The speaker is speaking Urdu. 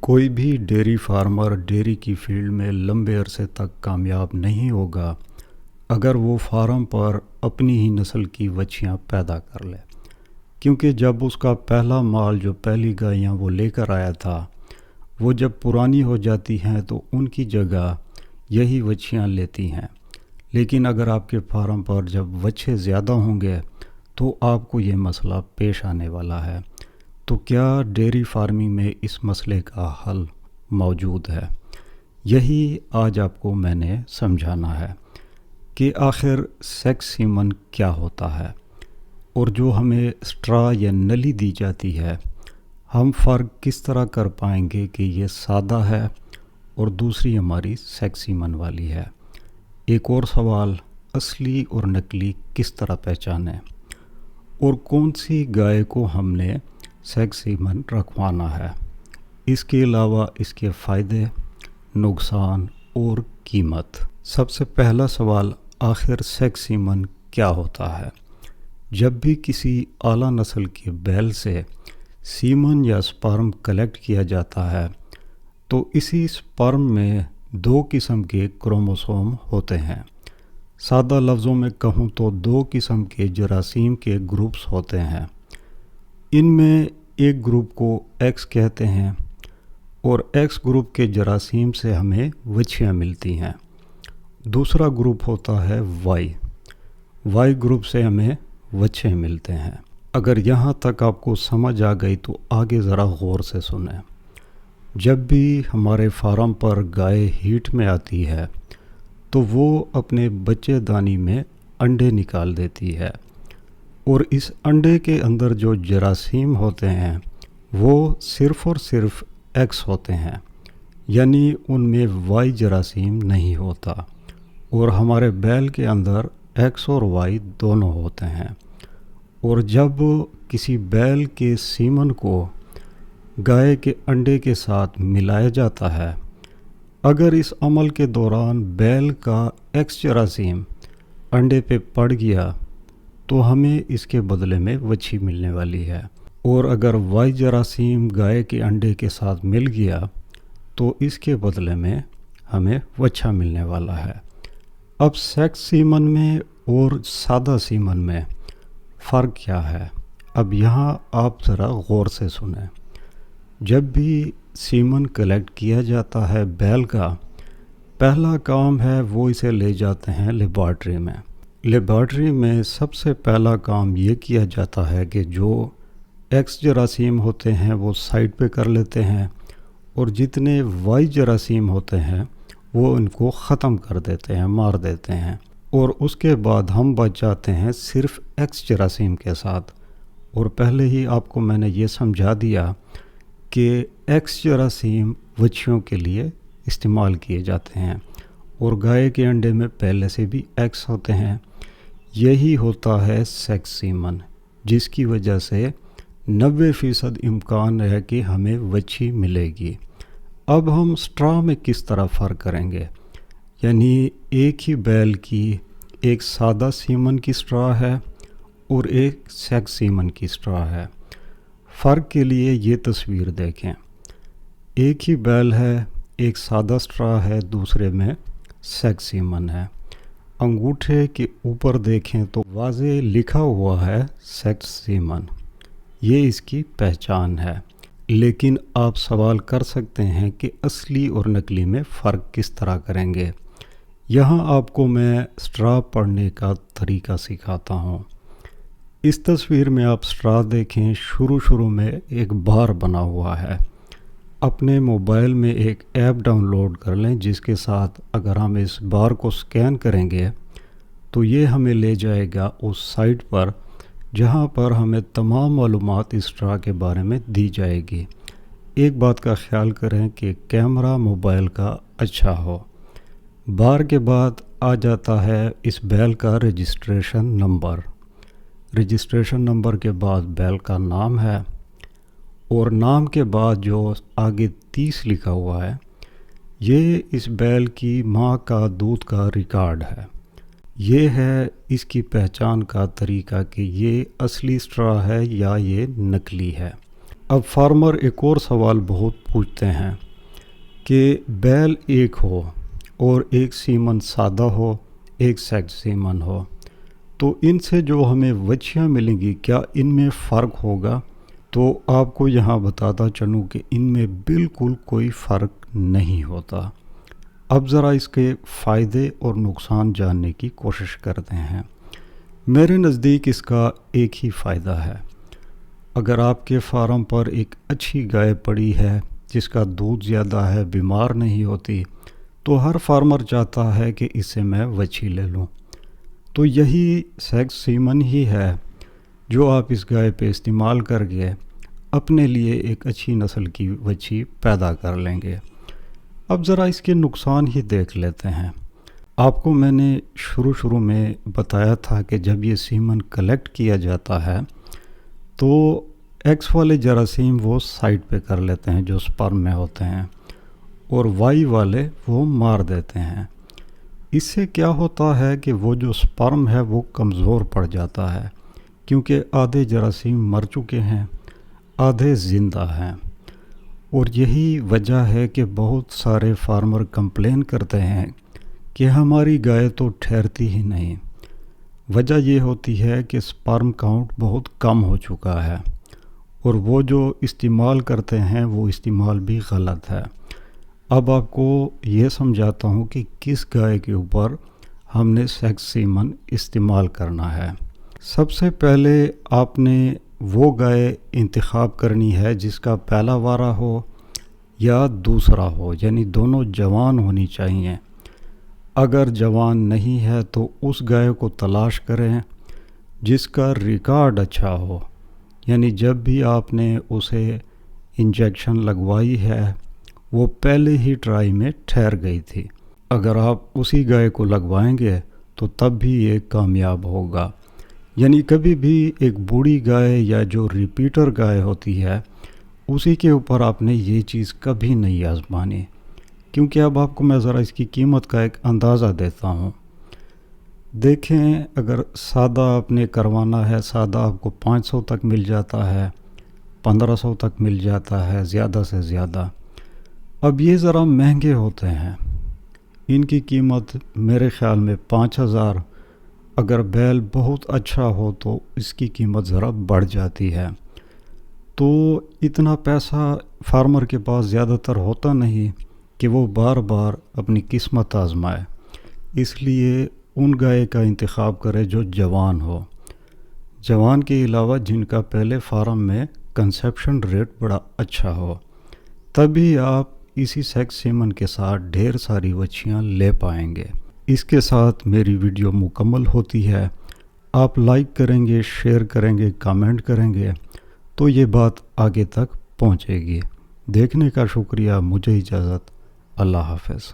کوئی بھی ڈیری فارمر ڈیری کی فیلڈ میں لمبے عرصے تک کامیاب نہیں ہوگا اگر وہ فارم پر اپنی ہی نسل کی وچھیاں پیدا کر لے، کیونکہ جب اس کا پہلا مال جو پہلی گائیاں وہ لے کر آیا تھا وہ جب پرانی ہو جاتی ہیں تو ان کی جگہ یہی وچھیاں لیتی ہیں۔ لیکن اگر آپ کے فارم پر جب وچھے زیادہ ہوں گے تو آپ کو یہ مسئلہ پیش آنے والا ہے۔ تو کیا ڈیری فارمنگ میں اس مسئلے کا حل موجود ہے؟ یہی آج آپ کو میں نے سمجھانا ہے کہ آخر سیکس سیمن کیا ہوتا ہے، اور جو ہمیں اسٹرا یا نلی دی جاتی ہے ہم فرق کس طرح کر پائیں گے کہ یہ سادہ ہے اور دوسری ہماری سیکس سیمن والی ہے۔ ایک اور سوال، اصلی اور نکلی کس طرح پہچانیں، اور کون سی گائے کو ہم نے سیکس سیمن رکھوانا ہے، اس کے علاوہ اس کے فائدے، نقصان اور قیمت۔ سب سے پہلا سوال، آخر سیکس سیمن کیا ہوتا ہے؟ جب بھی کسی اعلیٰ نسل کے بیل سے سیمن یا سپرم کلیکٹ کیا جاتا ہے تو اسی سپرم میں دو قسم کے کروموسوم ہوتے ہیں۔ سادہ لفظوں میں کہوں تو دو قسم کے جراثیم کے گروپس ہوتے ہیں۔ ان میں ایک گروپ کو ایکس کہتے ہیں، اور ایکس گروپ کے جراثیم سے ہمیں وچھیاں ملتی ہیں۔ دوسرا گروپ ہوتا ہے وائی گروپ سے ہمیں وچھے ملتے ہیں۔ اگر یہاں تک آپ کو سمجھ آ گئی تو آگے ذرا غور سے سنیں۔ جب بھی ہمارے فارم پر گائے ہیٹ میں آتی ہے تو وہ اپنے بچے دانی میں انڈے نکال دیتی ہے، اور اس انڈے کے اندر جو جراثیم ہوتے ہیں وہ صرف اور صرف ایکس ہوتے ہیں، یعنی ان میں وائی جراثیم نہیں ہوتا، اور ہمارے بیل کے اندر ایکس اور وائی دونوں ہوتے ہیں۔ اور جب کسی بیل کے سیمن کو گائے کے انڈے کے ساتھ ملایا جاتا ہے، اگر اس عمل کے دوران بیل کا ایکس جراثیم انڈے پہ پڑ گیا تو ہمیں اس کے بدلے میں وچھی ملنے والی ہے، اور اگر وائی جراثیم گائے کے انڈے کے ساتھ مل گیا تو اس کے بدلے میں ہمیں وچھا ملنے والا ہے۔ اب سیکس سیمن میں اور سادہ سیمن میں فرق کیا ہے؟ اب یہاں آپ ذرا غور سے سنیں۔ جب بھی سیمن کلیکٹ کیا جاتا ہے بیل کا، پہلا کام ہے وہ اسے لے جاتے ہیں لیبارٹری میں۔ لیبارٹری میں سب سے پہلا کام یہ کیا جاتا ہے کہ جو ایکس جراثیم ہوتے ہیں وہ سائڈ پہ کر لیتے ہیں، اور جتنے وائی جراثیم ہوتے ہیں وہ ان کو ختم کر دیتے ہیں، مار دیتے ہیں، اور اس کے بعد ہم بچ جاتے ہیں صرف ایکس جراثیم کے ساتھ۔ اور پہلے ہی آپ کو میں نے یہ سمجھا دیا کہ ایکس جراثیم وچھیوں کے لیے استعمال کیے جاتے ہیں، اور گائے کے انڈے میں پہلے سے بھی ایکس ہوتے ہیں۔ یہی ہوتا ہے سیکس سیمن، جس کی وجہ سے 90% امکان ہے کہ ہمیں وچھی ملے گی۔ اب ہم سٹرا میں کس طرح فرق کریں گے، یعنی ایک ہی بیل کی ایک سادہ سیمن کی سٹرا ہے اور ایک سیکس سیمن کی سٹرا ہے۔ فرق کے لیے یہ تصویر دیکھیں، ایک ہی بیل ہے، ایک سادہ سٹرا ہے، دوسرے میں سیکس سیمن ہے۔ انگوٹھے کے اوپر دیکھیں تو واضح لکھا ہوا ہے سیکس سیمن، یہ اس کی پہچان ہے۔ لیکن آپ سوال کر سکتے ہیں کہ اصلی اور نکلی میں فرق کس طرح کریں گے۔ یہاں آپ کو میں سٹرا پڑھنے کا طریقہ سکھاتا ہوں۔ اس تصویر میں آپ سٹرا دیکھیں، شروع میں ایک بار بنا ہوا ہے۔ اپنے موبائل میں ایک ایپ ڈاؤن لوڈ کر لیں جس کے ساتھ اگر ہم اس بار کو سکین کریں گے تو یہ ہمیں لے جائے گا اس سائٹ پر جہاں پر ہمیں تمام معلومات اس سٹرا کے بارے میں دی جائے گی۔ ایک بات کا خیال کریں کہ کیمرہ موبائل کا اچھا ہو۔ بار کے بعد آ جاتا ہے اس بیل کا رجسٹریشن نمبر۔ رجسٹریشن نمبر کے بعد بیل کا نام ہے، اور نام کے بعد جو آگے 30 لکھا ہوا ہے یہ اس بیل کی ماں کا دودھ کا ریکارڈ ہے۔ یہ ہے اس کی پہچان کا طریقہ کہ یہ اصلی سٹرا ہے یا یہ نکلی ہے۔ اب فارمر ایک اور سوال بہت پوچھتے ہیں کہ بیل ایک ہو اور ایک سیمن سادہ ہو، ایک سیکس سیمن ہو، تو ان سے جو ہمیں وچھیاں ملیں گی کیا ان میں فرق ہوگا؟ تو آپ کو یہاں بتاتا چلوں کہ ان میں بالکل کوئی فرق نہیں ہوتا۔ اب ذرا اس کے فائدے اور نقصان جاننے کی کوشش کرتے ہیں۔ میرے نزدیک اس کا ایک ہی فائدہ ہے۔ اگر آپ کے فارم پر ایک اچھی گائے پڑی ہے جس کا دودھ زیادہ ہے، بیمار نہیں ہوتی، تو ہر فارمر چاہتا ہے کہ اس سے میں وچھی لے لوں۔ تو یہی سیکس سیمن ہی ہے جو آپ اس گائے پہ استعمال کر کے اپنے لیے ایک اچھی نسل کی وچھی پیدا کر لیں گے۔ اب ذرا اس کے نقصان ہی دیکھ لیتے ہیں۔ آپ کو میں نے شروع میں بتایا تھا کہ جب یہ سیمن کلیکٹ کیا جاتا ہے تو ایکس والے جراثیم وہ سائٹ پہ کر لیتے ہیں جو سپرم میں ہوتے ہیں، اور وائی والے وہ مار دیتے ہیں۔ اس سے کیا ہوتا ہے کہ وہ جو سپرم ہے وہ کمزور پڑ جاتا ہے، کیونکہ آدھے جراثیم مر چکے ہیں، آدھے زندہ ہیں۔ اور یہی وجہ ہے کہ بہت سارے فارمر کمپلین کرتے ہیں کہ ہماری گائے تو ٹھہرتی ہی نہیں۔ وجہ یہ ہوتی ہے کہ سپرم کاؤنٹ بہت کم ہو چکا ہے، اور وہ جو استعمال کرتے ہیں وہ استعمال بھی غلط ہے۔ اب آپ کو یہ سمجھاتا ہوں کہ کس گائے کے اوپر ہم نے سیکس سیمن استعمال کرنا ہے۔ سب سے پہلے آپ نے وہ گائے انتخاب کرنی ہے جس کا پہلا وارہ ہو یا دوسرا ہو، یعنی دونوں جوان ہونی چاہیے۔ اگر جوان نہیں ہے تو اس گائے کو تلاش کریں جس کا ریکارڈ اچھا ہو، یعنی جب بھی آپ نے اسے انجیکشن لگوائی ہے وہ پہلے ہی ٹرائی میں ٹھہر گئی تھی۔ اگر آپ اسی گائے کو لگوائیں گے تو تب بھی یہ کامیاب ہوگا۔ یعنی کبھی بھی ایک بوڑھی گائے یا جو ریپیٹر گائے ہوتی ہے اسی کے اوپر آپ نے یہ چیز کبھی نہیں آزمانی، کیونکہ اب آپ کو میں ذرا اس کی قیمت کا ایک اندازہ دیتا ہوں۔ دیکھیں، اگر سادہ آپ نے کروانا ہے، سادہ آپ کو 500 تک مل جاتا ہے، 1500 تک مل جاتا ہے زیادہ سے زیادہ۔ اب یہ ذرا مہنگے ہوتے ہیں، ان کی قیمت میرے خیال میں 5000، اگر بیل بہت اچھا ہو تو اس کی قیمت ذرا بڑھ جاتی ہے۔ تو اتنا پیسہ فارمر کے پاس زیادہ تر ہوتا نہیں کہ وہ بار بار اپنی قسمت آزمائے، اس لیے ان گائے کا انتخاب کرے جو جوان ہو۔ جوان کے علاوہ جن کا پہلے فارم میں کنسیپشن ریٹ بڑا اچھا ہو، تبھی آپ اسی سیکس سیمن کے ساتھ ڈھیر ساری وچھیاں لے پائیں گے۔ اس کے ساتھ میری ویڈیو مکمل ہوتی ہے۔ آپ لائک کریں گے، شیئر کریں گے، کامنٹ کریں گے تو یہ بات آگے تک پہنچے گی۔ دیکھنے کا شکریہ، مجھے اجازت، اللہ حافظ۔